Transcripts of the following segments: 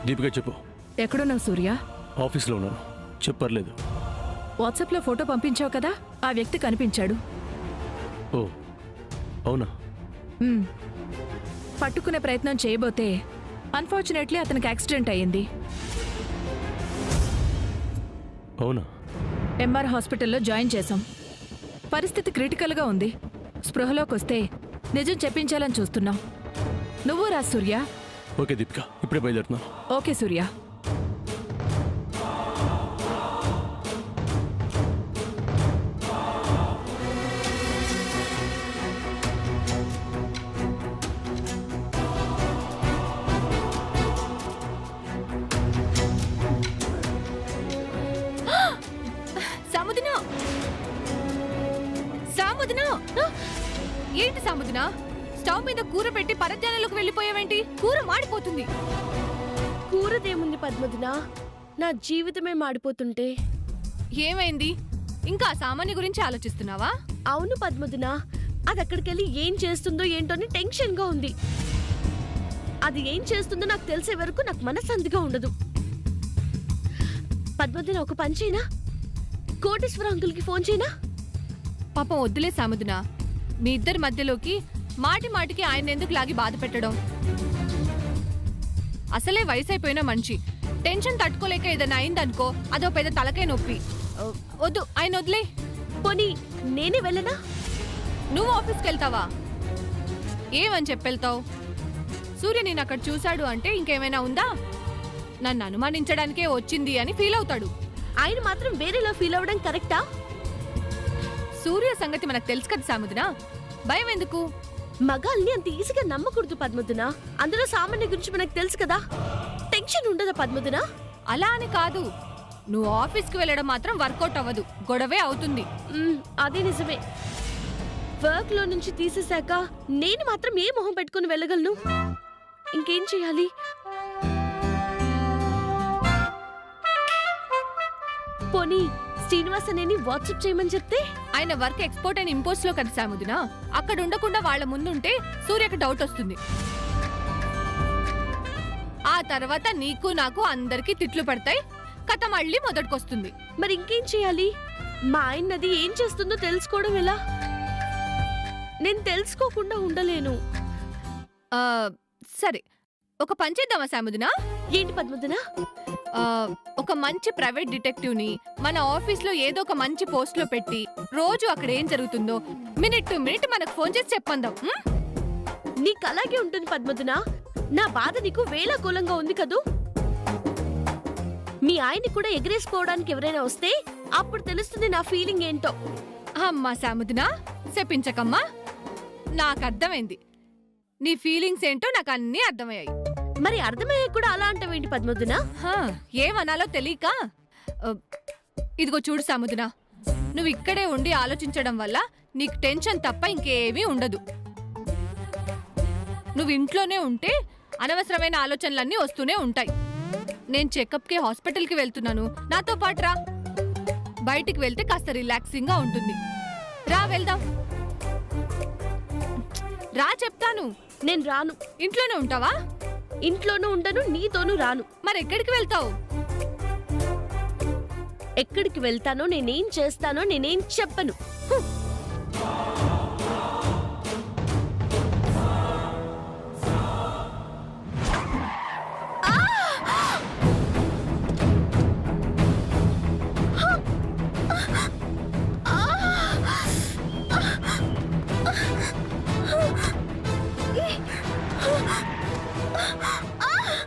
దీపిక చెప్పు. ఎక్కడున్నావు సూర్య? ఆఫీస్లో ఉన్నాను, చెప్పర్లేదు. వాట్సాప్లో ఫోటో పంపించావు కదా, ఆ వ్యక్తి కనిపించాడు. ఓ అవునా? పట్టుకునే ప్రయత్నం చేయబోతే అన్ఫార్చునేట్లీ అతనికి యాక్సిడెంట్ అయ్యింది. అవునా? ఎంఆర్ హాస్పిటల్లో జాయిన్ చేశాం. పరిస్థితి క్రిటికల్గా ఉంది. స్పృహలోకి వస్తే నిజం చెప్పించాలని చూస్తున్నాం. నువ్వు రా సూర్య. ఓకే దీపిక, ఇప్పుడే బయలుదేరుతున్నా. ఓకే సూర్య. ఏంటి సాముదినా, స్టవ్ మీద కూర పెట్టి పరధ్యానంలోకి వెళ్ళిపోయావేంటి? కూర మాడిపోతుంది. కూరదేముంది పద్మదినా, నా జీవితమే మాడిపోతుంటే. ఏమైంది? ఇంకా సామాన్య గురించి ఆలోచిస్తున్నావా? అవును పద్మదినా, అది అక్కడికెళ్ళి ఏం చేస్తుందో ఏంటో అని టెన్షన్ గా ఉంది. అది ఏం చేస్తుందో నాకు తెలిసే వరకు నాకు మనశ్శాంతిగా ఉండదు. పద్మదినా, ఒక పని చేయనా? కోటేశ్వర అంకుల్కి ఫోన్ చేయనా? పాపం వద్దులే సాముదినా, మీ ఇద్దరి మధ్యలోకి మాటి మాటికి ఆయన ఎందుకు లాగి బాధ పెట్టడం? అసలే వయసు అయిపోయిన మనిషి, టెన్షన్ తట్టుకోలేక ఏదైనా అయిందనుకో అదో పెద్ద తలకే నొప్పి. వద్దు, ఆయన వదిలే. పోనీ నేనే వెళ్ళనా? నువ్వు ఆఫీస్కి వెళ్తావా? ఏమని చెప్పెళ్తావు? సూర్య నేను అక్కడ చూశాడు అంటే ఇంకేమైనా ఉందా? నన్ను అనుమానించడానికే వచ్చింది అని ఫీల్ అవుతాడు. ఆయన మాత్రం వేరేలా ఫీల్ అవ్వడం కరెక్టా? సూర్య సంగతి మనకు తెలుసు కదా సాముదినా, భయం ఎందుకు? మగాల్ని అంత ఈజీగా నమ్మకూడదు పద్మదినా. అందులో సామాన్య గురించి మనకు తెలుసు కదా, టెన్షన్ ఉండదా పద్మదినా? అలా అని కాదు, నువ్వు ఆఫీస్కి వెళ్ళడం మాత్రం వర్కౌట్ అవ్వదు, గొడవే అవుతుంది. అదే నిజమే. వర్క్ లో నుంచి తీసేశాక నేను మాత్రం ఏ మొహం పెట్టుకుని వెళ్ళగలను? ఇంకేం చేయాలి? పోనీ శ్రీనివాస్ అనేని వాట్సాప్ చేయమని చెప్తే? ఆయన వర్క్ ఎక్స్పోర్ట్ అండ్ ఇంపోర్ట్స్ లో కదా సాముదినా, అక్కడ ఉండకుండా వాళ్ళ ముందుంటే సూర్యకి డౌట్ వస్తుంది. ఆ తర్వాత నీకు నాకు అందరికీ తిట్లు పడతాయి, కథ మళ్ళీ మొదటికొస్తుంది. మరి ఇంకేం చేయాలి? మా ఆయన్నది ఏం చేస్తుందో తెలుసుకోవడం ఎలా? నేను తెలుసుకోకుండా ఉండలేను. సరే, ఒక పని చేద్దామా సాముదినా? ఏంటి పద్మదినా? ఒక మంచి ప్రైవేట్ డిటెక్టివ్ ని మన ఆఫీస్ లో ఏదో ఒక మంచి పోస్ట్ లో పెట్టి రోజు అక్కడ ఏం జరుగుతుందో మినిట్ టు మినిట్ మనకు ఫోన్ చేసి చెప్పందాం. నీకు అలాగే ఉంటుంది పద్మదినా. నా బాధ నీకు వేళాకూలంగా ఉంది కదూ. మీ ఆయన్ని కూడా ఎగరేసుకోవడానికి ఎవరైనా వస్తే అప్పుడు తెలుస్తుంది నా ఫీలింగ్ ఏంటో. అమ్మా సాముదినా, చెప్పించకమ్మా. నాకు అర్థమైంది, నీ ఫీలింగ్స్ ఏంటో నాకు అన్నీ అర్థమయ్యాయి. మరి అర్థమయ్యే కూడా అలా అంటావేంటి పద్మదినా? ఏమనాలో తెలియక. ఇదిగో చూడు సాముదినా, నువ్వు ఇక్కడే ఉండి ఆలోచించడం వల్ల నీకు టెన్షన్ తప్ప ఇంకేమీ ఉండదు. నువ్వు ఇంట్లోనే ఉంటే అనవసరమైన ఆలోచనలన్నీ వస్తూనే ఉంటాయి. నేను చెకప్కి హాస్పిటల్కి వెళ్తున్నాను, నాతో పాటు రా. బయటికి వెళ్తే కాస్త రిలాక్సింగ్ గా ఉంటుంది. రా వెళ్దాం. రా చెప్తాను. నేను రాను. ఇంట్లోనే ఉంటావా? ఇంట్లోనూ ఉండను, నీతోనూ రాను. మరి ఎక్కడికి వెళ్తావు? ఎక్కడికి వెళ్తానో, నేనేం చేస్తానో నేనేం చెప్పను.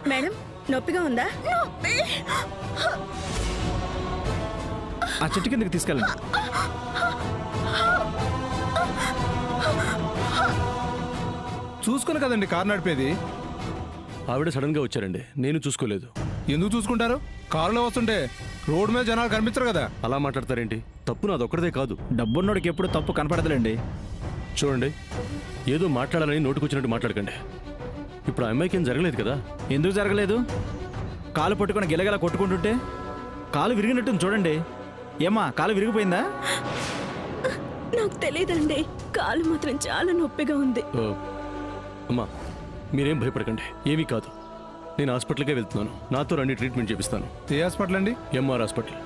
మేడం, నొప్పిగా ఉందా? ఆ చెట్టు కిందకి తీసుకెళ్ళండి. చూసుకుని కదండి కారు నడిపేది. ఆవిడ సడన్ గా వచ్చారండి, నేను చూసుకోలేదు. ఎందుకు చూసుకుంటారు? కారులో వస్తుంటే రోడ్డు మీద జనాలు కనిపించరు కదా. అలా మాట్లాడతారేంటి? తప్పు నాదొక్కడదే కాదు. డబ్బున్నోడికి ఎప్పుడు తప్పు కనపడదులేండి. చూడండి, ఏదో మాట్లాడాలని నోటుకొచ్చినట్టు మాట్లాడకండి. ఇప్పుడు ఆ అమ్మాయికి ఏం జరగలేదు కదా? ఎందుకు జరగలేదు? కాలు పట్టుకొని గిలగల కొట్టుకుంటుంటే కాలు విరిగినట్టు చూడండి. ఏమ్మా, కాలు విరిగిపోయిందా? నాకు తెలియదండి, కాలు మాత్రం చాలా నొప్పిగా ఉంది. అమ్మా, మీరేం భయపడకండి, ఏమీ కాదు. నేను హాస్పిటల్కే వెళ్తున్నాను. నాతో రండి, ట్రీట్మెంట్ చేపిస్తాను. ఏ హాస్పిటల్ అండి? MR hospital.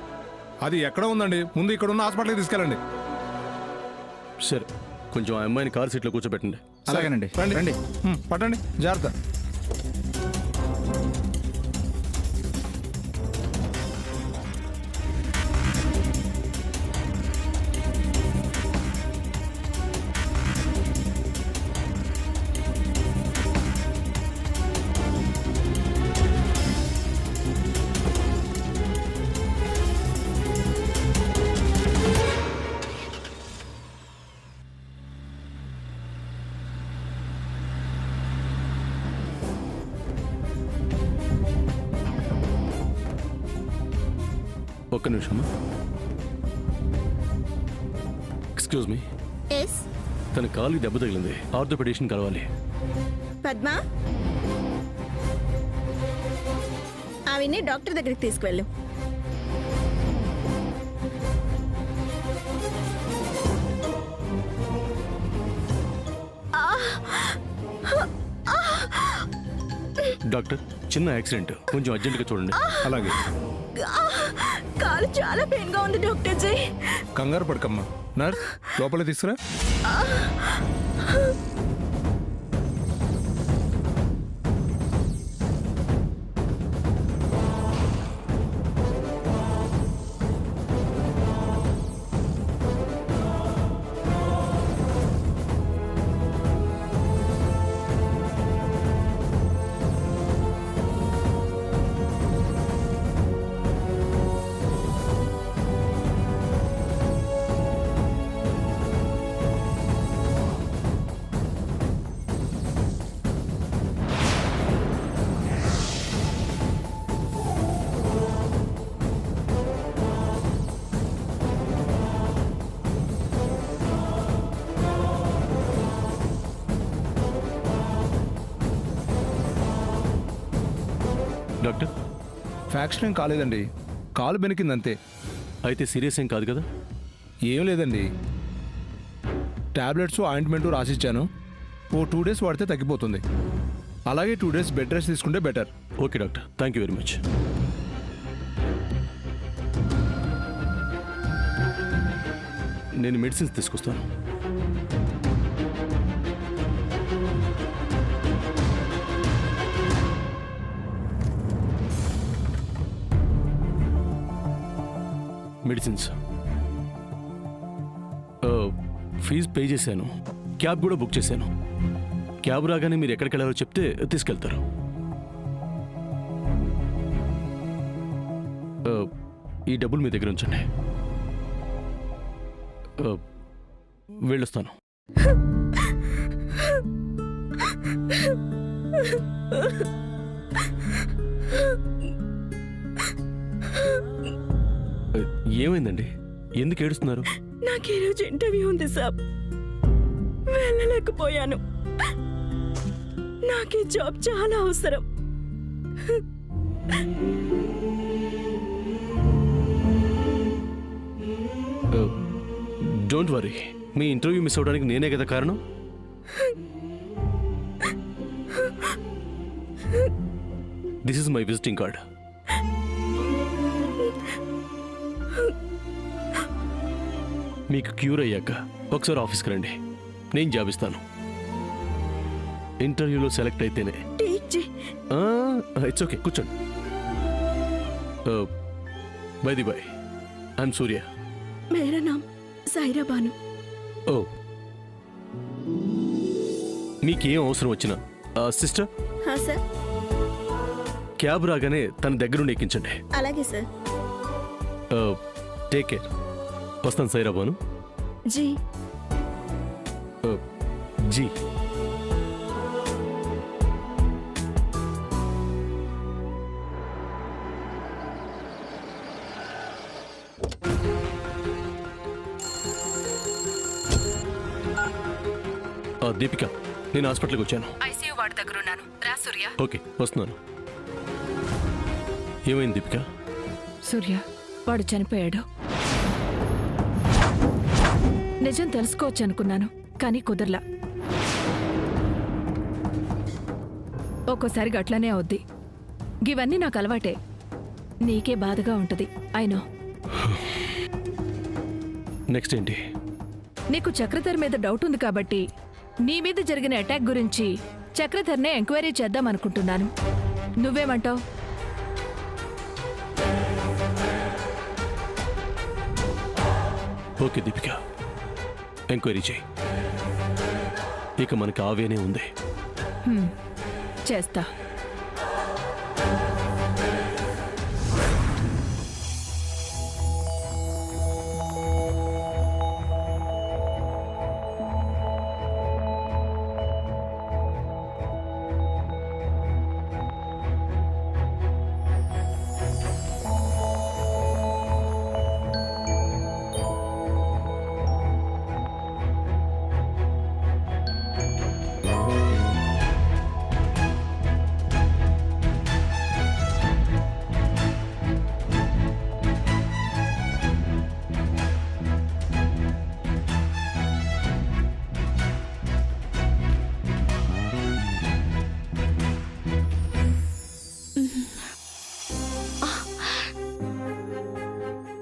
అది ఎక్కడ ఉందండి? ముందు ఇక్కడ ఉన్న హాస్పిటల్కి తీసుకెళ్ళండి. సరే, కొంచెం ఆ అమ్మాయిని కార్ సీట్లో కూర్చోబెట్టండి. అలాగేనండి. రండి. రండి. పట్టండి, జాగ్రత్త. ఒక్క నిమిషమా. ఎక్స్క్యూజ్ మీ, ఎస్ తన కాలుకి దెబ్బ తగిలింది. ఆర్థోపెడిషన్ కలవాలి. పద్మ, ఆవిని డాక్టర్ దగ్గరికి తీసుకువెళ్ళు. డాక్టర్, చిన్న యాక్సిడెంట్, కొంచెం అర్జెంటుగా చూడండి. అలాగే. కాలు చాలా పెయిన్ గా ఉంది డాక్టర్ జీ. కంగారు పడకమ్మా. నర్స్, లోపల తీసుకురా. డాక్టర్, ఫ్రాక్షన్ ఏం కాలేదండి, కాలు బెనికిందంతే. అయితే సీరియస్ ఏం కాదు కదా? ఏం లేదండి. టాబ్లెట్స్ ఆయింట్మెంట్ రాసిచ్చాను. ఓ 2 days వాడితే తగ్గిపోతుంది. అలాగే 2 days బెడ్ రెస్ట్ తీసుకుంటే better. Okay doctor, thank you very much. నేను మెడిసిన్స్ తీసుకొస్తాను. మెడిసిన్స్, ఫీజు పే చేశాను. క్యాబ్ కూడా బుక్ చేశాను. క్యాబ్ రాగానే మీరు ఎక్కడికి వెళ్ళారో చెప్తే తీసుకెళ్తారు. ఈ డబ్బులు మీ దగ్గర ఉంచండి. వెళ్ళొస్తాను. ఏమైందండి? ఎందుకు ఏడుస్తున్నారు? నాకు ఈరోజు ఇంటర్వ్యూ ఉంది సాబ్, వెళ్ళలేకపోయాను. నాకు ఈ జాబ్ చాలా అవసరం. Don't worry, me interview miss అవడానికి నేనే కదా కారణం. This is my visiting card. మీకు క్యూర్ అయ్యాక ఒకసారి ఆఫీస్కి రండి, నేను జాబ్ ఇస్తాను. ఇంటర్వ్యూలో సెలెక్ట్ అయితేనే. ఇట్స్ ఓకే, కూర్చోండి. బై ది బై, ఐఎమ్ సూర్య. మేరా నామ్ సైరా బాను. ఓ, మీకేం అవసరం వచ్చినా సిస్టర్, హా సార్. క్యాబ్ రాగానే తన దగ్గరుండి ఎక్కించండి. అలాగే సార్. Take care. వస్తాను సైరా బాను. జీ. జీ. దీపిక, నేను హాస్పిటల్కి వచ్చాను. ఐసీయూ వార్డ్ దగ్గర ఉన్నాను. రా సూర్య. ఓకే, వస్తున్నాను. ఏమైంది దీపిక? సూర్య, వాడు చనిపోయాడు. నిజం తెలుసుకోవచ్చు అనుకున్నాను, కానీ కుదరలా. ఒక్కోసారి అట్లానే అవుద్ది. ఇవన్నీ నాకు అలవాటే. నీకే బాధగా ఉంటది అయినో. నెక్స్ట్ ఏంటి? నీకు చక్రధర్ మీద డౌట్ ఉంది కాబట్టి నీ మీద జరిగిన అటాక్ గురించి చక్రధర్నే ఎంక్వైరీ చేద్దాం అనుకుంటున్నాను. నువ్వేమంటావ్? ఓకే దీపిక, ఎంక్వైరీ చేయి. ఇక మనకి ఆవేనే ఉంది. చేస్తా.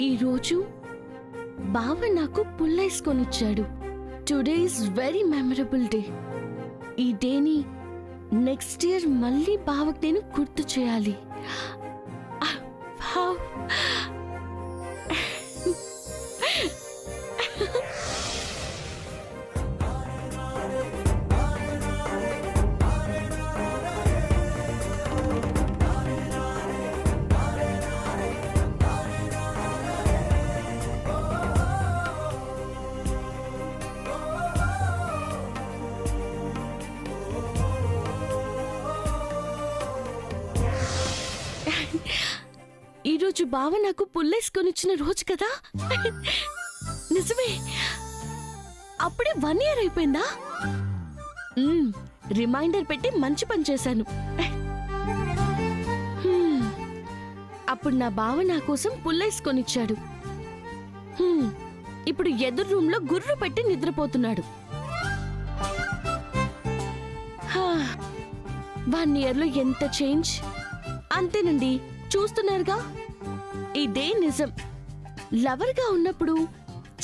ఈరోజు బావ నాకు పుల్లేసుకొనిచ్చాడు. Today is very memorable day. ఈ డేని నెక్స్ట్ ఇయర్ మళ్ళీ బావకు నేను గుర్తు చేయాలి. వావ్. ఈరోజు బావ నాకు పుల్లేసుకొనిచ్చిన రోజు కదా. నిజమే, అప్పుడే 1 year అయిపోయిందా? రిమైండర్ పెట్టి మంచి పని చేశాను. అప్పుడు నా బావ నా కోసం పుల్లేసుకొనిచ్చాడు. ఇప్పుడు ఎదురు రూమ్ లో గుర్రు పెట్టి నిద్రపోతున్నాడు. 1 year లో ఎంత చేంజ్. అంతేనండి, చూస్తున్నారుగా. ఇదే నిజం. లవర్ గా ఉన్నప్పుడు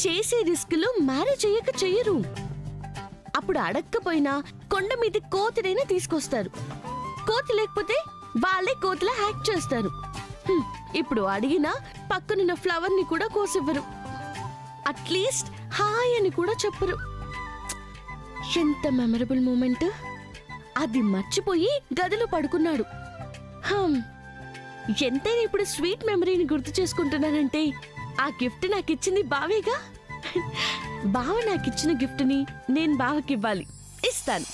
చేసే రిస్క్లో మ్యారేజ్ అయ్యాక చెయ్యరు. అప్పుడు అడక్కపోయినా కొండ మీద కోతినైనా తీసుకొస్తారు. కోతి లేకపోతే వాళ్ళే కోతిలా యాక్ట్ చేస్తారు. ఇప్పుడు అడిగినా పక్కనున్న ఫ్లవర్ ని కూడా కోసివ్వరు. అట్లీస్ట్ హాయ్ అని కూడా చెప్పరు. ఎంత మెమరబుల్ మూమెంట్. అది మర్చిపోయి గదిలో పడుకున్నాడు. ఎంతైనా ఇప్పుడు స్వీట్ మెమరీని గుర్తు చేసుకుంటున్నానంటే ఆ గిఫ్ట్ నాకు ఇచ్చింది బావేగా. బావ నాకు ఇచ్చిన గిఫ్ట్ని నేను బావకి ఇవ్వాలి. ఇస్తాను.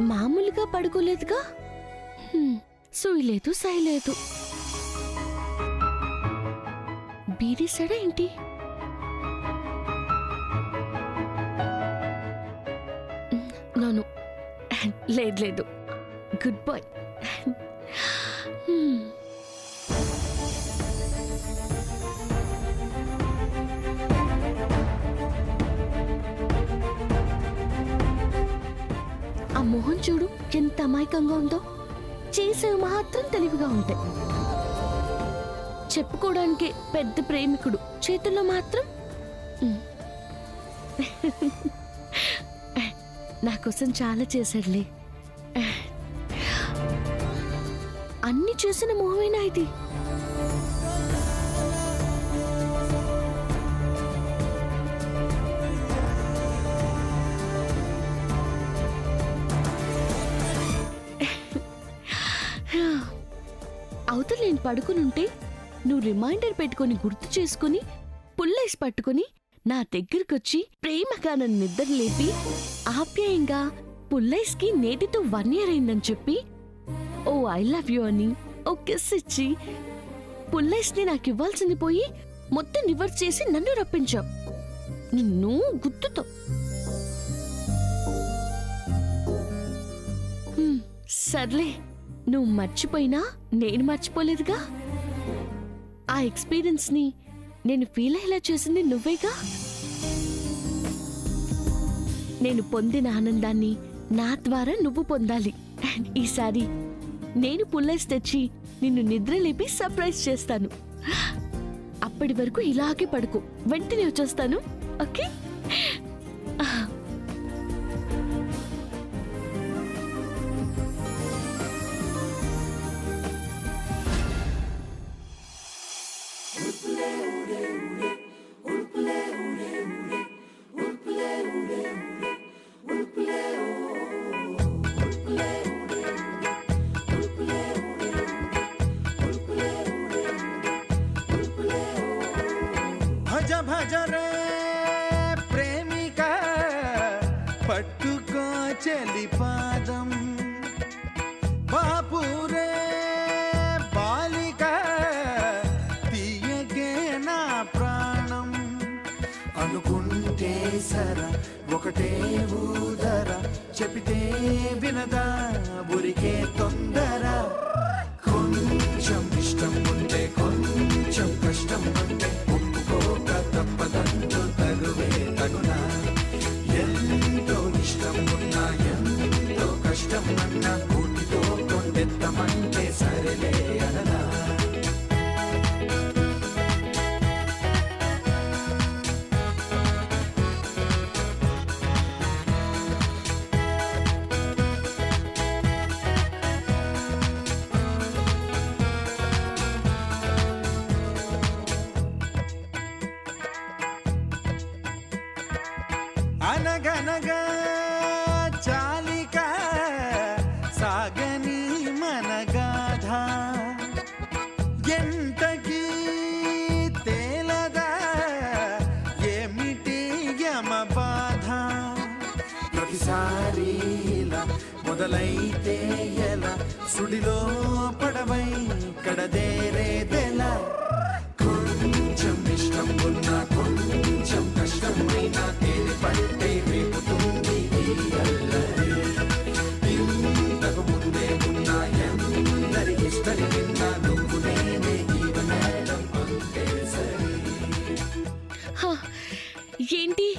మామూలుగా పడుకోలేదుగా. సూయి లేదు, సాయి లేదు. బీడీసాడా ఏంటి? నోను, లేదు లేదు. Good boy. ఆ మొహం చూడు ఎంత అమాయకంగా ఉందో. చేసేవి మాత్రం తెలివిగా ఉంటాయి. చెప్పుకోవడానికి పెద్ద ప్రేమికుడు, చేతుల్లో మాత్రం నా కోసం చాలా చేశాడులే. అన్ని చేసిన మొహమేనా ఇది? అవతల నేను పడుకునుంటే నువ్వు రిమైండర్ పెట్టుకొని గుర్తు చేసుకుని పుల్లేసి పట్టుకుని నా దగ్గరకొచ్చి ప్రేమగా నన్ను నిద్ర లేపి ఆప్యాయంగా పుల్లైస్కి నేటితో 1 year అయిందని చెప్పి ఓ ఐ లవ్ యూ అని ఓ కిస్ ఇచ్చి పుల్లైస్ని నాకు ఇవ్వాల్సింది పోయి మొత్తం రివర్స్ చేసి నన్ను రప్పించావు. నిన్ను గుర్తుతో సర్లే, నువ్వు మర్చిపోయినా నేను మర్చిపోలేదుగా. ఆ ఎక్స్పీరియన్స్ ని నేను ఫీల్ అయ్యేలా చేసింది నువ్వేగా. నేను పొందిన ఆనందాన్ని నా ద్వారా నువ్వు పొందాలి. ఈసారి నేను పుల్లైస్ తెచ్చి నిన్ను నిద్రలేపి సర్ప్రైజ్ చేస్తాను. అప్పటి వరకు ఇలాగే పడుకో, వెంటనే వచ్చేస్తాను. ఓకే? భజ భజ రే ప్రేమిక పట్టుకో చెలి పాదం, బాపు రే బాలిక తీయగే నా ప్రాణం. అనుకుంటే సర ఒకటే ఊదర, చెబితే వినదా ఉరికే తొందర. కొంచెం ఇష్టం ఉంటే కొంచెం కష్టం ఉంటే ఒప్పుకోక తప్పదంటూ తగువే తగునా. ఎంతో ఇష్టం ఉన్నా ఎంతో కష్టం అన్నా కూటితో కొండెత్తమంటే సరేలే అనలా. అనగనగా చాలిక సాగని మనగాధ, ఎంతకీ తేలదా ఏమిటి యమ బాధ. ప్రతిసారి ఇలా మొదలైతే ఎలా, సుడిలో పడవై కడదేరేదెలా. కొంచెం ఇష్టం ఉన్నా కొంచెం కష్టమైనా తేలి పట్టే రేపుతుంది ఈ అల్లరి. ఇంతకు ముందే ఉన్నా ఎందరి హిస్టరీ విన్నా నువ్వు నేనే జీవనం అంతే సరి. హ, ఏంటి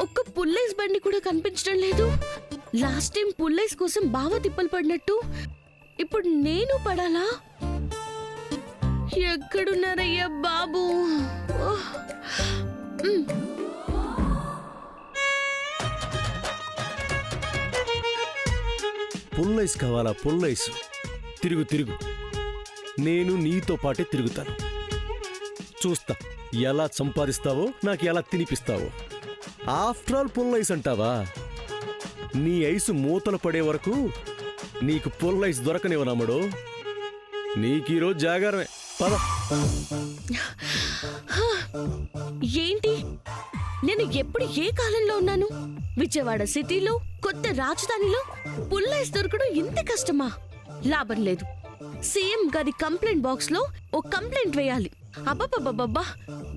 ఒక్క పుల్లైస్ బండి కూడా కనిపించడం లేదు? లాస్ట్ టైం పుల్లైస్ కోసం బాగా తిప్పలు పడినట్టు ఇప్పుడు నేను పడాలా? ఎక్కడున్నారయ్యా బాబు? ఓహ్. పుల్లైస్ కావాలా? పుల్లైస్ తిరుగు తిరుగు, నేను నీతో పాటే తిరుగుతాను. చూస్తా ఎలా సంపాదిస్తావో, నాకు ఎలా తినిపిస్తావో. ఆఫ్టర్ ఆల్ పుల్లైస్ అంటావా? నీ ఐసు మూతలు పడే వరకు నీకు పుల్లైస్ దొరకనివ్వనమ్మడు. నీకీరోజు జాగారమే. పద. ఏంటి, నేను ఎప్పుడు ఏ కాలంలో ఉన్నాను? విజయవాడ సిటీలో కొత్త రాజధానిలో పుల్లైస్ దొరకడం ఇంత కష్టమా? లాభం లేదు. సీఎం గారి కంప్లైంట్ బాక్స్ లో ఓ కంప్లైంట్ వేయాలి. అబ్బబ్బబ్బబ్బా,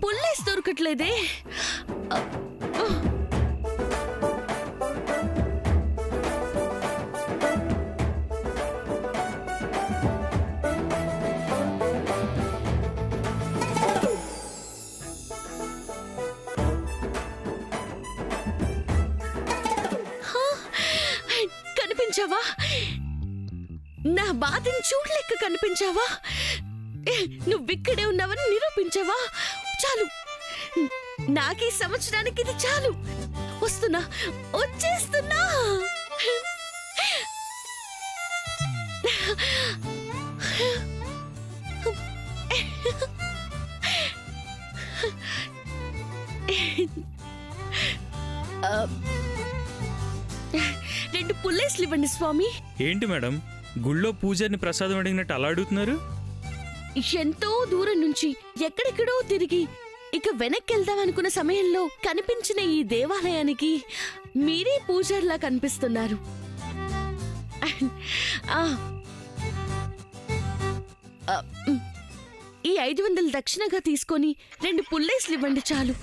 పుల్లైస్ దొరకట్లేదే. కనిపించావా? నా బాధని చూడలేక కనిపించావా? నువ్విక్కడే ఉన్నావని నిరూపించావా? చాలు, నాకీ సంవత్సరానికి ఇది చాలు. వస్తున్నా, వచ్చేస్తున్నా. ఆ, 2 పుల్లేస్లు ఇవ్వండి స్వామి. ఏంటి మేడం గుళ్ళో పూజారిని ప్రసాదం అడిగినట్టు అలా అడుగుతున్నారు? ఎంతో దూరం నుంచి ఎక్కడెక్కడో తిరిగి ఇక వెనక్కి వెళ్దాం అనుకున్న సమయంలో కనిపించిన ఈ దేవాలయానికి మీరే పూజారిలా కనిపిస్తున్నారు. ఆ, ఆ, ఈ 500 దక్షిణగా తీసుకొని 2 పుల్లేస్లు ఇవ్వండి చాలు.